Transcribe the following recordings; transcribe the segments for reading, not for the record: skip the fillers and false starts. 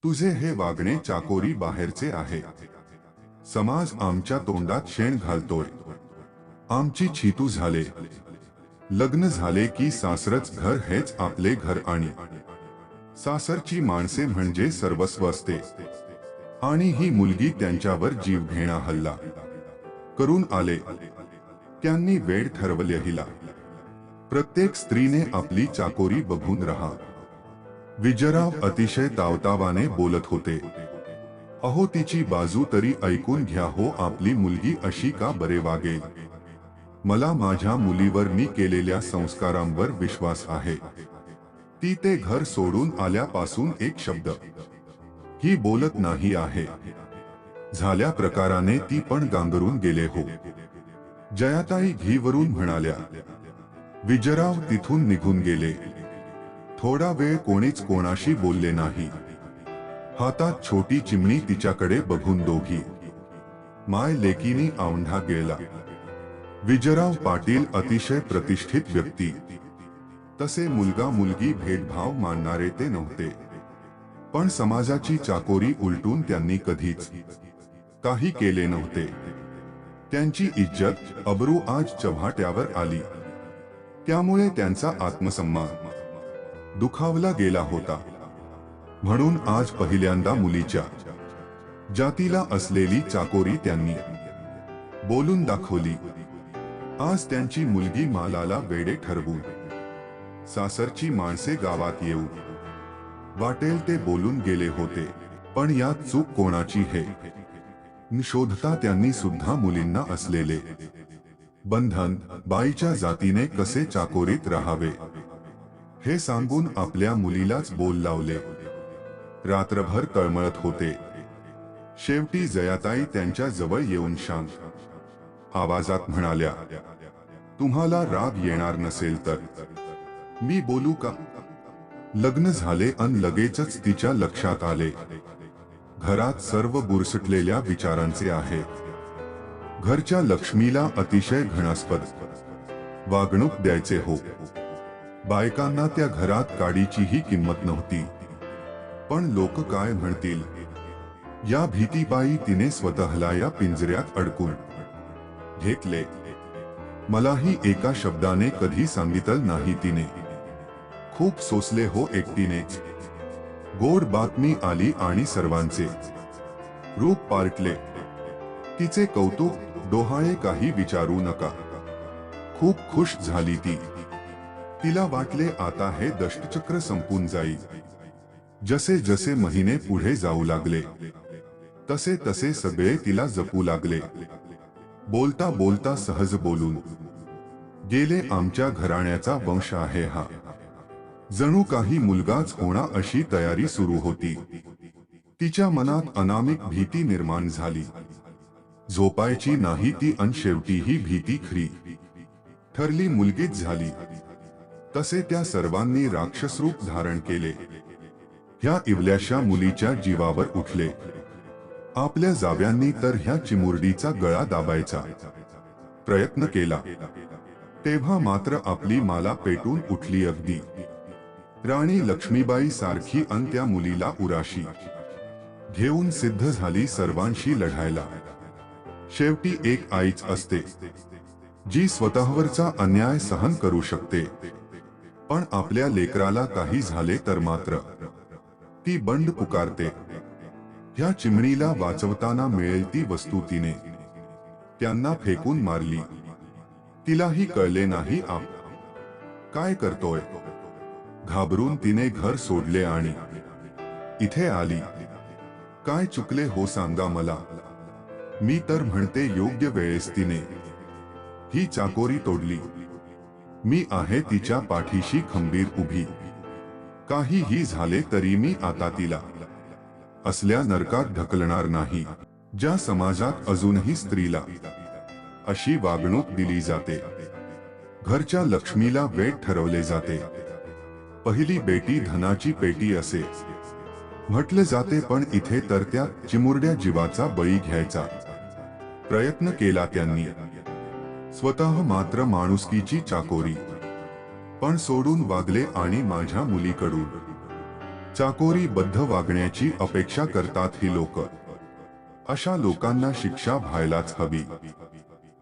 तुझे हे वागणे चाकोरी बाहेरचे आहे। समाज आमच्या तोंडात शेण घालतोय। आमची छितू झाले। लग्न झाले की सासरच घर हेच आपले घर आणि सासरची माणसे म्हणजे सर्वस्व असते। आणि ही मुलगी त्यांच्यावर जीव घेणा हल्ला करून आले। त्यांनी वेळ ठरवले हिला। प्रत्येक स्त्रीने आपली चाकोरी बघून राहा। विजयराव अतिशय तावतावाने बोलत होते। अहो तिची बाजू तरी ऐकून घ्या हो, आपली मुलगी अशी का बरे वागेल? मला माझ्या मुलीवर मी केलेल्या संस्कारांवर विश्वास आहे। ती ते घर सोडून आल्यापासून एक शब्द ही बोलत नाही आहे। झाल्या प्रकाराने ती पण गांगरून गेले हो। जयाताई घीवरून म्हणाल्या। विजयराव तिथून निघून गेले। थोडा वेळ कोणीच कोणाशी बोलले नाही। हातात छोटी चिमणी तिच्याकडे बघून दोघी माय लेकीनी औंढा गिळला। विजयराव पाटील अतिशय प्रतिष्ठित व्यक्ती। तसे मुलगा मुलगी भेदभाव मानणारे ते नव्हते। पण समाजाची चाकोरी उलटून त्यांनी कधीच काही केले नव्हते। त्यांची इज्जत अब्रू आज चव्हाट्यावर आली। त्यामुळे त्यांचा आत्मसन्मान दुखावला गेला होता। म्हणून आज पहिल्यांदा मुलीच्या जातीला असलेली चाकोरी त्यांनी बोलून दाखवली। आज त्यांची मुलगी मालाला वेडे ठरवून सासरची माणसे गावात येऊ वाटेल ते बोलून गेले होते। पण यात चूक कोणाची हे शोधता त्यांनी सुद्धा मुलींना असलेले बंधन, बाईच्या जातीने कसे चाकोरीत राहावे हे सांगून आपल्या मुलीलाच बोल लावले। रात्रभर तळमळत होते। शेवटी जयाताई त्यांच्या जवळ येऊन शांत आवाजात म्हणाल्या, तुम्हाला राग येणार नसेल तर मी बोलू का? लग्न झाले अन लगेचच तिच्या लक्षात आले, घरात सर्व बुरसटलेल्या विचारांचे आहेत। घरच्या लक्ष्मीला अतिशय घृणास्पद वागणूक द्यायचे हो। बायकांना त्या घरात काडीचीही किंमत नव्हती। पण लोक काय म्हणतील या भीतीपायी तिने स्वतःला या पिंजऱ्यात अडकून घेतले। मलाही एका शब्दाने कधी सांगितलं नाही तिने। खूप सोसले हो एकटीनेच। गोड बातमी आली आणि सर्वांचे रूप पालटले। तिचे कौतुक डोहाळे काही विचारू नका। खूप खुश झाली ती। तिला वाटले आता हे दष्टचक्र संपून जाईल। जसे जसे महिने पुढे जाऊ लागले तसे तसे सगळे तिला जपू लागले। बोलता बोलता सहज बोलून गेले, आमच्या घराण्याचा वंश आहे हा। जणू काही मुलगाच होणा अशी तयारी सुरू होती। तिच्या मनात अनामिक भीती निर्माण झाली। झोपायची नाही ती अन शेवटी ही भीती खरी ठरली, मुलगीच झाली। तसे त्या सर्वांनी राक्षसरूप धारण केले। ह्या इवल्याशा मुलीच्या जीवावर उठले। आपल्या जाव्यांनी तर ह्या चिमुरडीचा गळा दाबायचा प्रयत्न केला। तेव्हा मात्र आपली माला पेटून उठली अगदी राणी लक्ष्मीबाई सारखी अन त्या मुलीला उराशी घेऊन सिद्ध झाली सर्वांशी लढायला। शेवटी एक आईच असते जी स्वतःवरचा अन्याय सहन करू शकते। पण आपल्या लेकराला काही झाले तर मात्र ती बंड पुकारते। ह्या चिमणीला वाचवताना मिळेल ती वस्तू तिने त्यांना फेकून मारली। तिलाही कळले नाही आप काय करतोय। घाबरून तिने घर सोडले आणि इथे आली। काय चुकले हो सांगा मला। मी तर म्हणते योग्य वेळेस तिने ही चाकोरी तोडली। मी आहे तिच्या पाठीशी खंबीर उभी। काहीही झाले तरी मी आता तिला असल्या नरकात ढकलणार नाही ज्या समाजात अजूनही स्त्रीला अशी वागणूक दिली जाते। घरच्या लक्ष्मीला वेड ठरवले जाते। पहिली बेटी धनाची पेटी असे म्हटले जाते, पण इथे तर त्या चिमुरड्या जीवाचा बळी घ्यायचा प्रयत्न केला त्यांनी। स्वतः मात्र माणुसकीची चाकोरी पण सोडून वागले आणि माझ्या मुलीकडून चाकोरीबद्ध वागण्याची अपेक्षा करतात ही लोक. अशा लोकांना शिक्षा व्हायलाच हवी.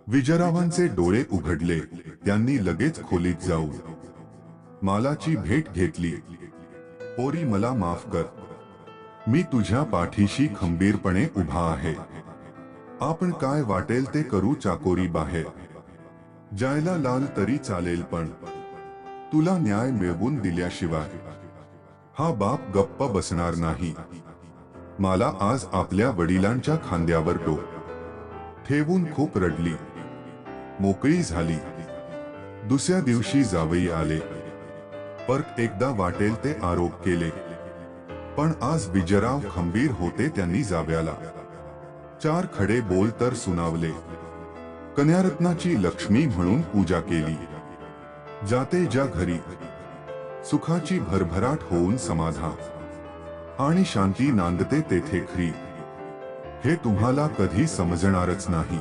विजयरावांचे डोळे उघडले. त्यांनी लगेच खोलीत जाऊन मालाची भेट घेतली. पोरी, मला माफ कर. मी तुझ्या पाठीशी खंबीरपणे उभा आहे. आपण काय वाटेल ते करू. चाकोरी बाहेर जायला लाल तरी चालेल, पण तुला न्याय मिळवून दिल्याशिवाय हा बाप गप्प बसणार नाही. मला आज आपल्या वडिलांच्या खांद्यावर डोकं ठेवून खूप रडली. मोकळी झाली. दुसऱ्या दिवशी जावई आले. परत एकदा वाटेल ते आरोप केले. पण आज विजयराव खंबीर होते. त्यांनी जावयाला 4 खडे बोल तर सुनावले. कन्यारत्नाची लक्ष्मी म्हणून पूजा केली. जाते ज्या घरी सुखाची भरभराट होऊन समाधान आणि शांती नांदते तेथे खरी. हे तुम्हाला कधी समजणारच नाही.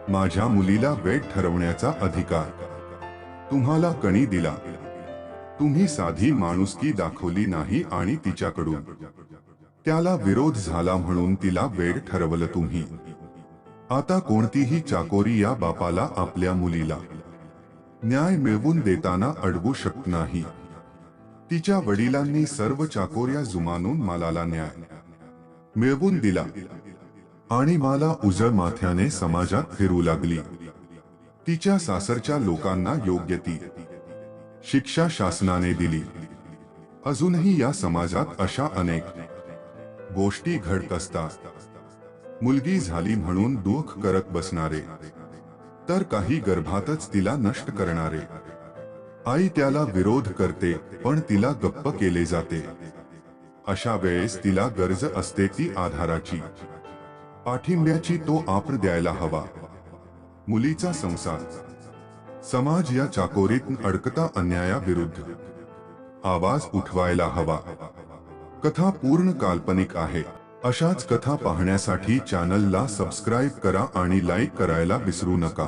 माझ्या मुलीला वेळ ठरवण्याचा अधिकार तुम्हाला कणी दिला. तुम्ही साधी माणुसकी दाखवली नाही आणि तिच्याकडून त्याला विरोध झाला म्हणून तिला वेळ ठरवलं तुम्ही. आता कोणतीही चाकोरी या बापाला आपल्या मुलीला न्याय मिळवून देताना अडवू शकत नाही. तिच्या वडिलांनी सर्व चाकोऱ्या जुमानून मालाला न्याय मिळवून दिला आणि माला उजळ माथ्याने समाजात फिरू लागली. तिच्या सासरच्या लोकांना योग्य ती शिक्षा शासनाने दिली. अजूनही या समाजात अशा अनेक गोष्टी घडत असतात. मुलगी झाली म्हणून दुःख करत बसणारे, तर काही गर्भातच तिला नष्ट करणारे. आई त्याला विरोध करते, पण तिला गप्प केले जाते. अशा वेळेस तिला गरज असते ती आधाराची, पाठिंब्याची. तो आपण द्यायला हवा. मुलीचा संसार, समाज या चाकोरीत अडकता अन्यायाविरुद्ध आवाज उठवायला हवा. कथा पूर्ण काल्पनिक आहे. अशाच कथा पाहण्यासाठी चॅनलला सबस्क्राईब करा आणि लाईक करायला विसरू नका.